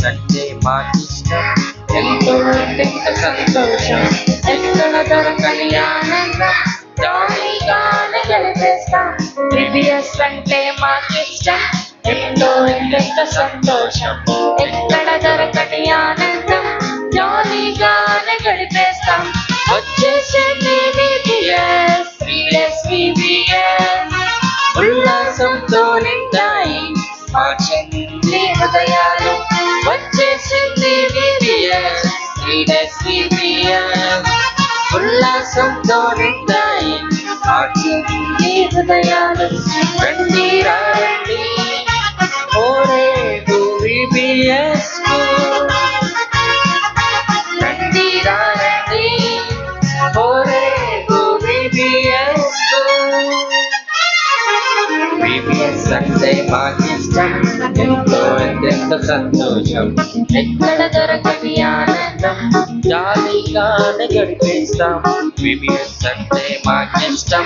VBS అంటే మాకిష్టం, ఎంతో ఎంత సంతోషం, ఎక్కడ దొరకని ఆనందం, జాలీగానే గడిపేస్తాం. VBS అంటే మాకిష్టం, ఎంతో ఎంత సంతోషం, ఎక్కడ దొరకని ఆనందం, జాలీగానే గడిపేస్తాం. వచ్చేసింది VBS, 3 days VBS, ఉల్లాసంతో నిండాయి మా చెల్లి హృదయాలు. వచ్చేసింది VBS, 3 days VBS, ఉల్లాసంతో నిండాయి మా చెల్లి హృదయాలు. రండి రండి ఓరేగు VBS కు, రండి రండి ఓరేగు VBS కు. VBS అంటే మాకిష్టం, ఎంతో ఎంత సంతోషం, ఎక్కడ దొరకని ఆనందం, జాలీగానే గడిపేస్తాం. VBS అంటే మాకిష్టం,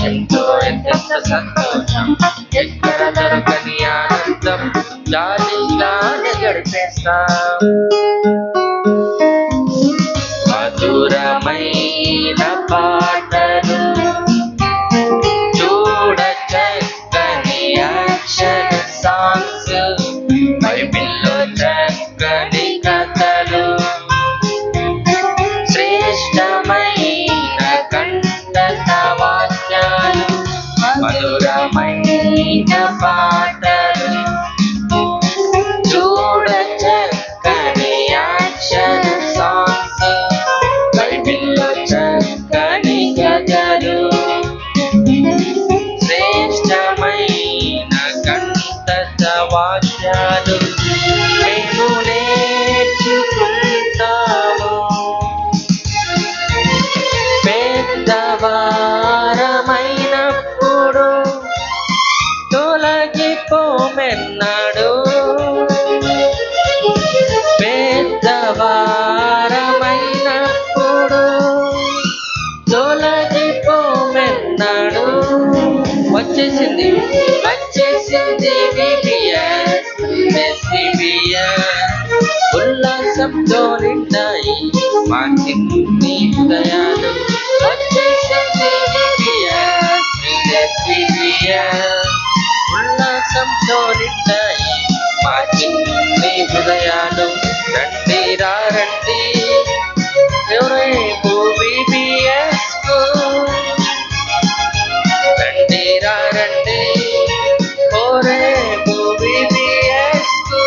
ఎంతో ఎంత సంతోషం, ఎక్కడ దొరకని ఆనందం, జాలీగానే గడిపేస్తాం. మధురమైన పాటలు, చక్కని యాక్షన్ సాంగ్స్, బైబిల్లో చక్కని కథలు, శ్రేష్టమైన కంఠత వాక్యాలు, మధురమైన పాటలు, చక్కని యాక్షన్ సాంగ్స్, బైబిల్లో చక్కని కథలు, శ్రేష్టమైన కంఠత వాక్యాలు మేము నేర్చుకుంటాము. పెద్దవారమైనప్పుడు తొలగిపోమెన్నాడు, పెద్దవారమైనప్పుడు తొలగిపోమెన్నాడు. వచ్చేసింది VBS, ఉల్లాసంతో నిండాయి మా చిన్ని హృదయాలు. వచ్చేసింది VBS, ఉల్లాసంతో నిండాయి మా చిన్ని హృదయాలు. రండి రండి ఎవరేమో VBS కు, రండి రండి ఓరేమో VBS కు,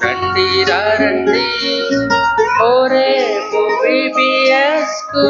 రండి రండి ఓరేమో VBS కు.